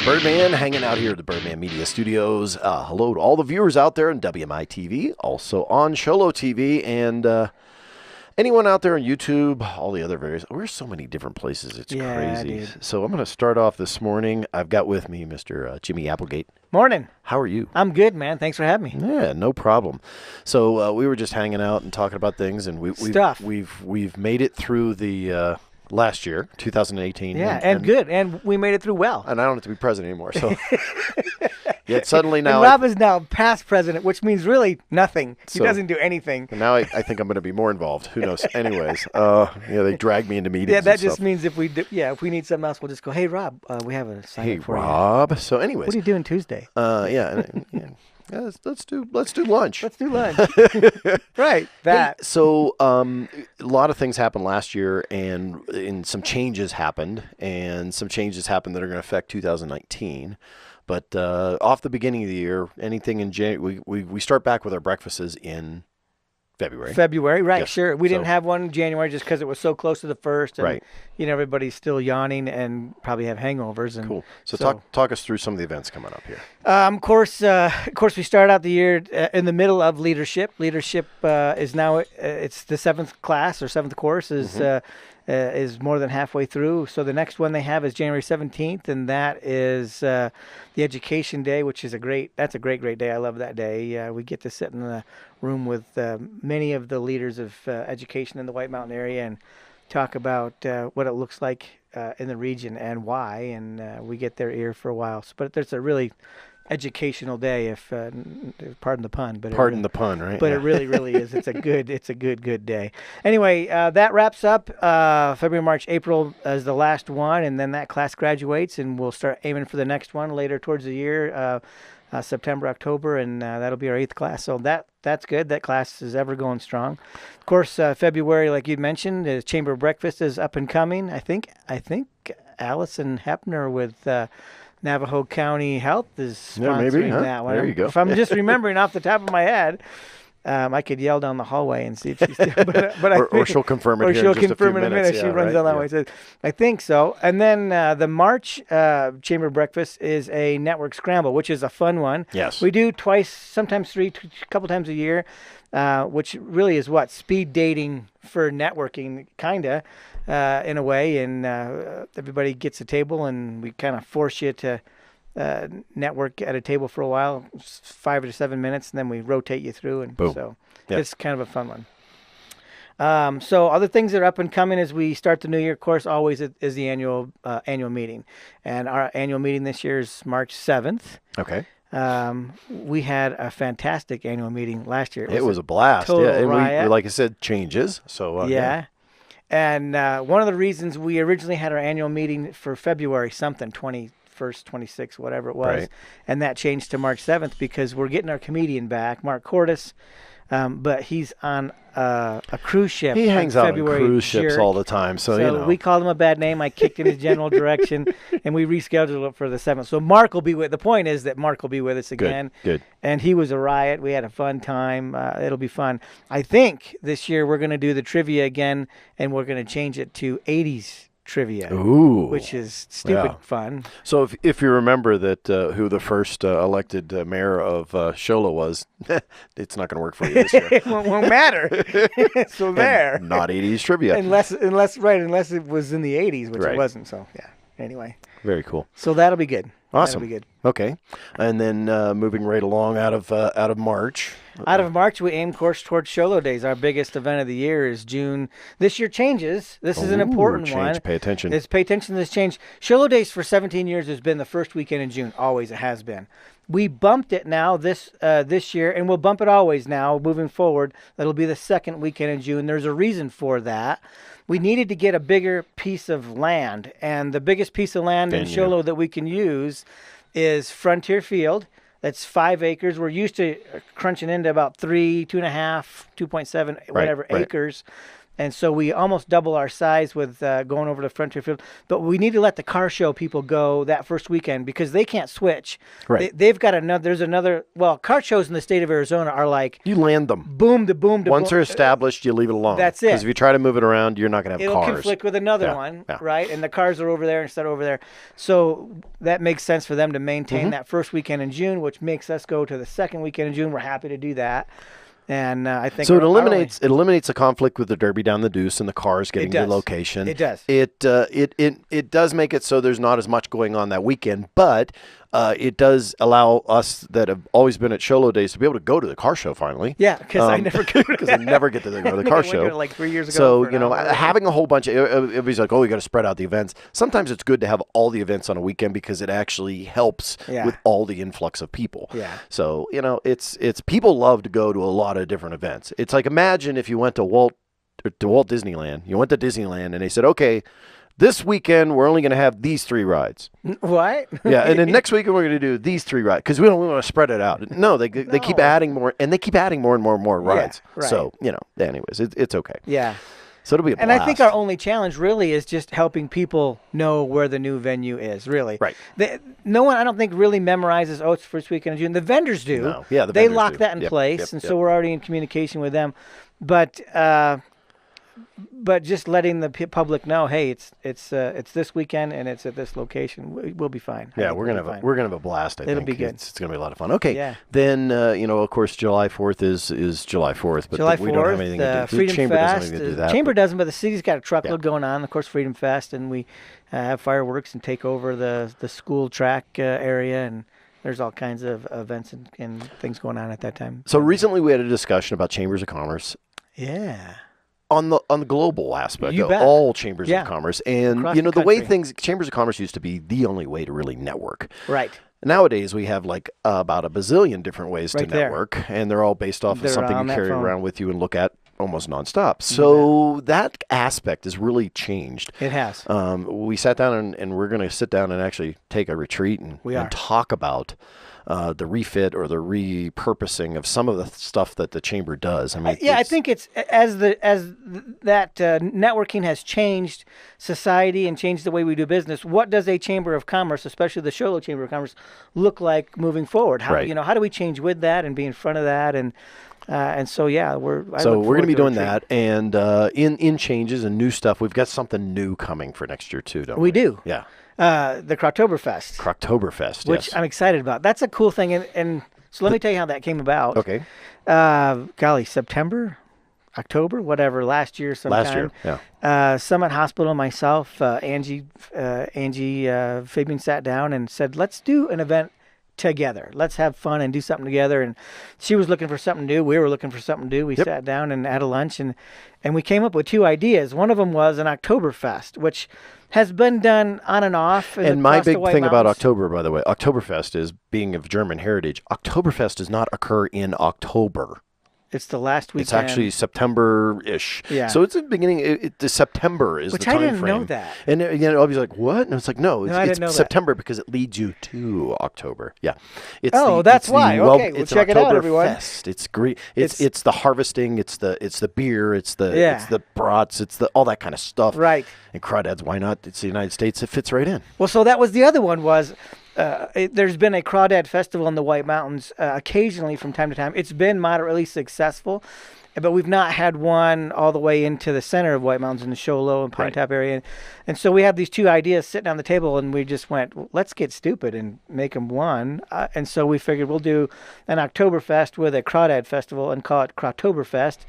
It's Birdman hanging out here at the Birdman Media Studios. Hello to all the viewers out there on WMI TV, also on Xolo TV, and anyone out there on YouTube, all the other various. We're so many different places. It's crazy. Dude. So I'm going to start off this morning. I've got with me Mr. Jimmie Applegate. Morning. How are you? I'm good, man. Thanks for having me. Yeah, no problem. So we were just hanging out and talking about things, and we've made it through the last year, 2018. Yeah, and good, and we made it through well. And I don't have to be president anymore, so. Yet suddenly now, and Rob is now past president, which means really nothing. He doesn't do anything. And now I think I'm going to be more involved. Who knows? Anyways, they drag me into meetings. Yeah, that just means if we need something else, we'll just go. Hey, Rob, we have a sign for you. Hey, Rob. So, anyways, what are you doing Tuesday? Let's do lunch. Let's do lunch. Right. That. Hey, so a lot of things happened last year, and some changes happened, that are going to affect 2019. But off the beginning of the year, anything in January, we start back with our breakfasts in February. February, right? Yes. Sure. We didn't have one in January just because it was so close to the first, and right. Everybody's still yawning and probably have hangovers. And cool. So talk us through some of the events coming up here. Of course, we start out the year in the middle of leadership. Leadership is now it's the seventh course is more than halfway through. So the next one they have is January 17th, and that is the Education Day, which is a great day. I love that day. We get to sit in the room with many of the leaders of education in the White Mountain area and talk about what it looks like in the region and why, and we get their ear for a while. But there's a really educational day, if pardon the pun, but the pun, right? But it really is. It's a good day. Anyway, that wraps up February, March, April as the last one, and then that class graduates, and we'll start aiming for the next one later towards the year, September, October, and that'll be our 8th class. So that's good. That class is ever going strong. Of course, February, like you mentioned, the Chamber of Breakfast is up and coming. I think Allison Hephner with Navajo County Health is sponsoring that one. There you go. If I'm just remembering off the top of my head, I could yell down the hallway and see if she's still. Or she'll confirm it. Or she'll confirm in a minute. She runs down that way. So I think so. And then the March Chamber Breakfast is a network scramble, which is a fun one. Yes. We do twice, sometimes three, a couple times a year, which really is speed dating for networking, kinda. In a way, and everybody gets a table, and we kind of force you to network at a table for a while, 5 to 7 minutes, and then we rotate you through, and boom. So it's kind of a fun one. So other things that are up and coming as we start the new year, of course, always is the annual meeting, and our annual meeting this year is March 7th. Okay. We had a fantastic annual meeting last year. It was a blast. Total and riot. we, like I said, changes. So yeah. And one of the reasons we originally had our annual meeting for February 21st, 26th, whatever it was, right. And that changed to March 7th because we're getting our comedian back, Mark Cordes, but he's on a cruise ship. He hangs out on cruise ships jerk. All the time, so we called him a bad name. I kicked in his general direction, and we rescheduled it for the 7th. So Mark will be with. The point is that Mark will be with us again. Good. And he was a riot. We had a fun time. It'll be fun. I think this year we're going to do the trivia again, and we're going to change it to 80s trivia. Ooh, which is stupid fun. So if you remember that who the first elected mayor of Xolo was, it's not going to work for you this year. It won't matter. So there. And not 80s trivia. Unless it was in the 80s, which it wasn't. So yeah. Anyway. Very cool. So that'll be good. Awesome. That'll be good. Okay. And then moving right along out of March. Out of March, we aim course towards Xolo Days. Our biggest event of the year is June. This year changes. This is an important one. Pay attention. Pay attention to this change. Xolo Days for 17 years has been the first weekend in June. Always it has been. We bumped it now this year, and we'll bump it always now moving forward. That'll be the second weekend in June. There's a reason for that. We needed to get a bigger piece of land, and the biggest piece of land in Xolo that we can use is Frontier Field. That's 5 acres. We're used to crunching into about 3, 2.5, 2.7, whatever acres. And so we almost double our size with going over to Frontier Field. But we need to let the car show people go that first weekend because they can't switch. Right. They've got well, car shows in the state of Arizona are like... You land them. Boom to boom to Once boom. they're established, you leave it alone. That's it. Because if you try to move it around, you're not going to have It'll cars. conflict with another one, right? And the cars are over there instead of over there. So that makes sense for them to maintain that first weekend in June, which makes us go to the second weekend in June. We're happy to do that. And I think so. It eliminates the conflict with the Derby down the Deuce and the cars getting to location. It does. It does make it so there's not as much going on that weekend, but it does allow us that have always been at Xolo Days to be able to go to the car show finally. Yeah, because I never could. Because I never get to go to the car show. Like 3 years ago. So having a whole bunch of everybody's like, oh, we got to spread out the events. Sometimes it's good to have all the events on a weekend because it actually helps with all the influx of people. Yeah. So it's people love to go to a lot of different events. It's like imagine if you went to Walt Disneyland. You went to Disneyland and they said, okay, this weekend we're only going to have these 3 rides. What? Yeah, and then next weekend we're going to do these 3 rides because we want to spread it out. No, they keep adding more, and they keep adding more and more rides. Yeah, right. So anyways, it's okay. Yeah. So it'll be a blast. And I think our only challenge really is just helping people know where the new venue is, really. Right. No one, I don't think, really memorizes, it's first weekend of June. The vendors do. No. Yeah, they lock that in place, and so we're already in communication with them. But just letting the public know, hey, it's this weekend and it's at this location. We'll be fine. Yeah, we're gonna have a blast. I think it'll be good. It's gonna be a lot of fun. Okay. Yeah. Then of course, July 4th is July 4th, but July 4th, we don't have anything to do. Freedom Chamber Fest. doesn't have anything to do that. Chamber doesn't, but the city's got a truckload going on. Of course, Freedom Fest, and we have fireworks and take over the school track area, and there's all kinds of events and things going on at that time. So recently, we had a discussion about chambers of commerce. Yeah. On the global aspect You of bet. all chambers of commerce, and Across the way country. chambers of commerce used to be the only way to really network. Right. Nowadays, we have like about a bazillion different ways to Right there. network, and they're all based off of They're something on you that carry phone. around with you and look at almost nonstop. So that aspect has really changed. It has. We sat down and we're going to sit down and actually take a retreat and talk about the refit or the repurposing of some of the stuff that the chamber does. I mean, I think it's as that networking has changed society and changed the way we do business. What does a chamber of commerce, especially the Xolo Chamber of Commerce, look like moving forward? How how do we change with that and be in front of that and so we're going to be doing that, and in changes and new stuff. We've got something new coming for next year too, don't we? We do. Yeah. The Crawtoberfest. Crawtoberfest, which I'm excited about. That's a cool thing, and so let me tell you how that came about. Okay. September, October, whatever, last year sometime. Last year, yeah. Summit Hospital, myself, Angie Fabian sat down and said, let's do an event together. Let's have fun and do something together. And she was looking for something to do. We were looking for something to do. We sat down and had a lunch, and we came up with 2 ideas. One of them was an Oktoberfest, which has been done on and off. And my big thing about October, by the way, Oktoberfest is being of German heritage. Oktoberfest does not occur in October. It's the last weekend. It's actually September-ish. Yeah. So it's the beginning. The September is Which the time frame. I didn't know that. And I'll be like, what? And it's like, no, it's know September because it leads you to October. Yeah. That's why. Okay, we'll check it out, everyone. Fest. It's great. It's the harvesting. It's the beer. It's the brats. It's the all that kind of stuff. Right. And crawdads. Why not? It's the United States. It fits right in. Well, so that was the other one was. There's been a Crawdad Festival in the White Mountains occasionally from time to time. It's been moderately successful, but we've not had one all the way into the center of White Mountains in the Xolo and Pine Top area. And so we have these 2 ideas sitting on the table, and we just went, well, let's get stupid and make them one. And so we figured we'll do an Oktoberfest with a Crawdad Festival and call it Crawtoberfest.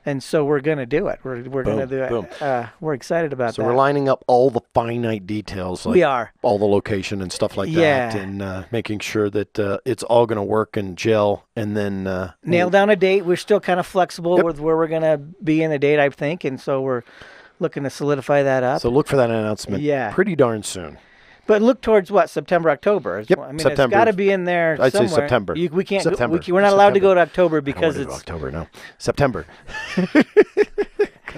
And so we're going to do it. We're going to do it. We're excited about that. So we're lining up all the finite details. Like we are. All the location and stuff like that. And making sure that it's all going to work and gel. And then... nail down a date. We're still kind of flexible with where we're going to be in the date, I think. And so we're looking to solidify that up. So look for that announcement pretty darn soon. But look towards what? September, October. Yep, I mean, September. It's got to be in there I'd somewhere. say September. We can't. September. We're not allowed to go to October because it's October. No, September.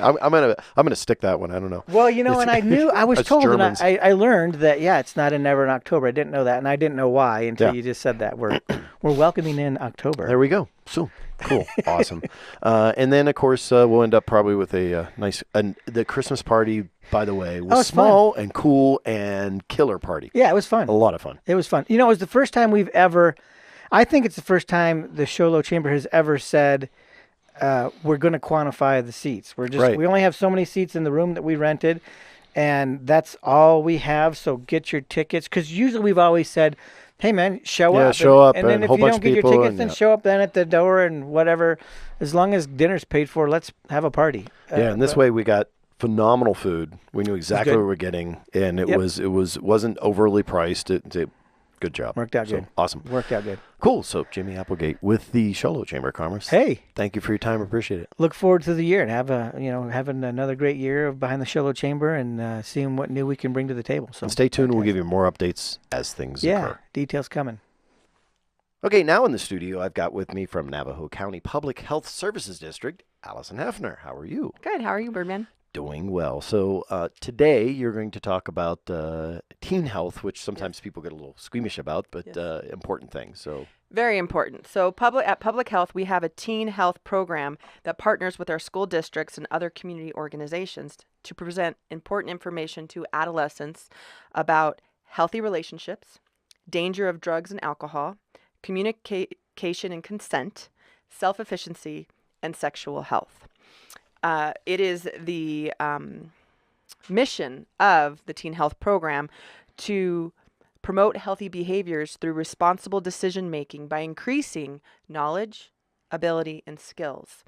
I'm gonna stick that one. I don't know. Well, you know, and I knew, I was That's told, Germans. and I learned that, yeah, it's not in Never in October. I didn't know that, and I didn't know why until Yeah. you just said that. We're welcoming in October. There we go. So cool, awesome. And then of course we'll end up probably with a nice. The Christmas party, by the way, was it's small and cool and killer party. Yeah, it was fun. A lot of fun. It was fun. You know, it was the first time we've ever, I think it's the first time the Xolo Chamber has ever said, we're going to quantify the seats. We only have so many seats in the room that we rented, and that's all we have. So get your tickets. Because usually we've always said, hey, man, show up. Show up. And then if a whole you bunch don't of get your people tickets, then show up then at the door and whatever. As long as dinner's paid for, let's have a party. And this way we got phenomenal food. We knew exactly what we were getting, and it wasn't overly priced. Good job. Worked out good. Awesome. Worked out good. Cool. So Jimmie Applegate with the Xolo Chamber of Commerce. Hey, thank you for your time. Appreciate it. Look forward to the year and having another great year behind the Xolo Chamber and seeing what new we can bring to the table. So and stay tuned. We'll give you more updates as things occur. Details coming. Okay, now in the studio, I've got with me from Navajo County Public Health Services District, Allison Hephner. How are you? Good. How are you, Birdman? Doing well. So today you're going to talk about teen health, which sometimes people get a little squeamish about, but important things. So very important. So at Public Health, we have a teen health program that partners with our school districts and other community organizations to present important information to adolescents about healthy relationships, danger of drugs and alcohol, communication and consent, self-efficacy, and sexual health. It is the mission of the Teen Health Program to promote healthy behaviors through responsible decision making by increasing knowledge, ability, and skills.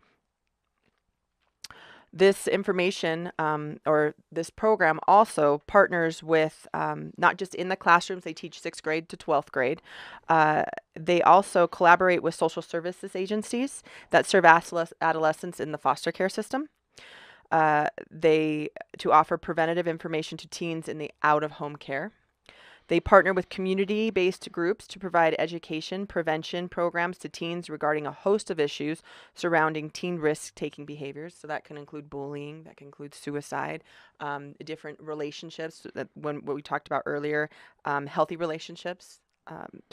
This information or this program also partners with not just in the classrooms, they teach 6th grade to 12th grade. They also collaborate with social services agencies that serve adolescents in the foster care system. To offer preventative information to teens in the out-of-home care. They partner with community-based groups to provide education, prevention programs to teens regarding a host of issues surrounding teen risk-taking behaviors. So that can include bullying, that can include suicide, different relationships, what we talked about earlier, healthy relationships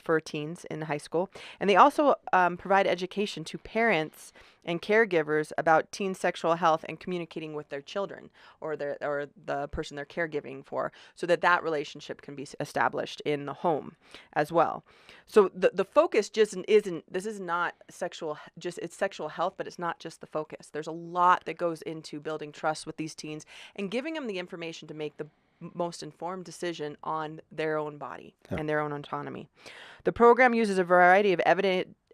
for teens in high school. And they also provide education to parents and caregivers about teen sexual health and communicating with their children or the person they're caregiving for, so that relationship can be established in the home as well. So the focus just isn't, this is not it's sexual health, but it's not just the focus. There's a lot that goes into building trust with these teens and giving them the information to make the most informed decision on their own body and their own autonomy. The program uses a variety of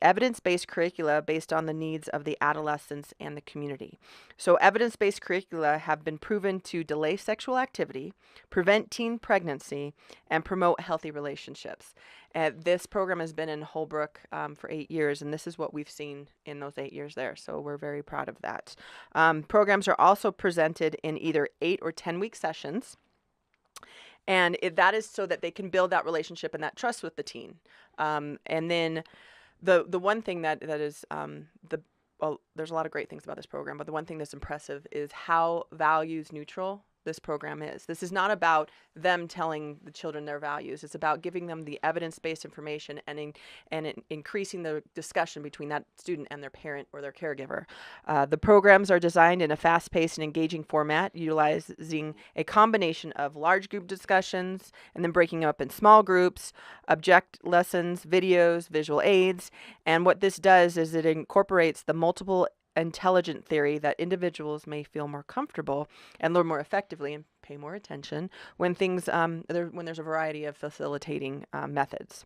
evidence-based curricula based on the needs of the adolescents and the community. So evidence-based curricula have been proven to delay sexual activity, prevent teen pregnancy, and promote healthy relationships. This program has been in Holbrook for 8 years, and this is what we've seen in those 8 years there. So we're very proud of that. Programs are also presented in either 8 or 10-week sessions. And that is so that they can build that relationship and that trust with the teen. And then the one thing that is there's a lot of great things about this program, but the one thing that's impressive is how values neutral this program is. This is not about them telling the children their values. It's about giving them the evidence-based information and increasing the discussion between that student and their parent or their caregiver. The programs are designed in a fast-paced and engaging format, utilizing a combination of large group discussions and then breaking up in small groups, object lessons, videos, visual aids. And what this does is it incorporates the multiple intelligent theory that individuals may feel more comfortable and learn more effectively and pay more attention when when there's a variety of facilitating methods.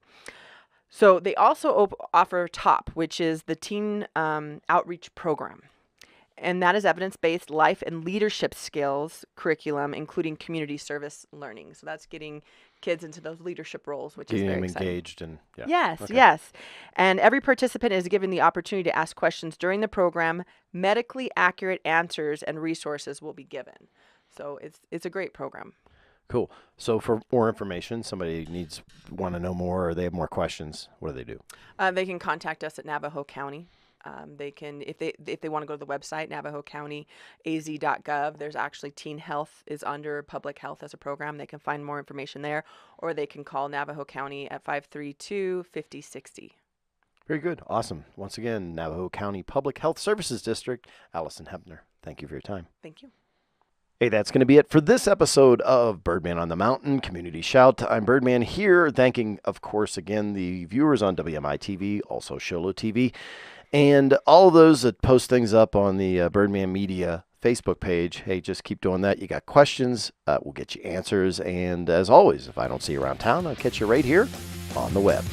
So they also offer TOP, which is the Teen Outreach Program. And that is evidence-based life and leadership skills curriculum, including community service learning. So that's getting kids into those leadership roles, which is very exciting. Engaged and Yes. And every participant is given the opportunity to ask questions during the program. Medically accurate answers and resources will be given. So it's a great program. Cool. So for more information, somebody want to know more or they have more questions, what do they do? They can contact us at Navajo County. They can, if they want to go to the website, NavajoCountyAZ.gov, there's actually Teen Health is under Public Health as a program. They can find more information there, or they can call Navajo County at 532-5060. Very good. Awesome. Once again, Navajo County Public Health Services District, Allison Hephner. Thank you for your time. Thank you. Hey, that's going to be it for this episode of Birdman on the Mountain Community Shout. I'm Birdman here, thanking, of course, again, the viewers on WMI TV, also Xolo TV, and all of those that post things up on the Birdman Media Facebook page. Hey, just keep doing that. You got questions, we'll get you answers. And as always, if I don't see you around town, I'll catch you right here on the web.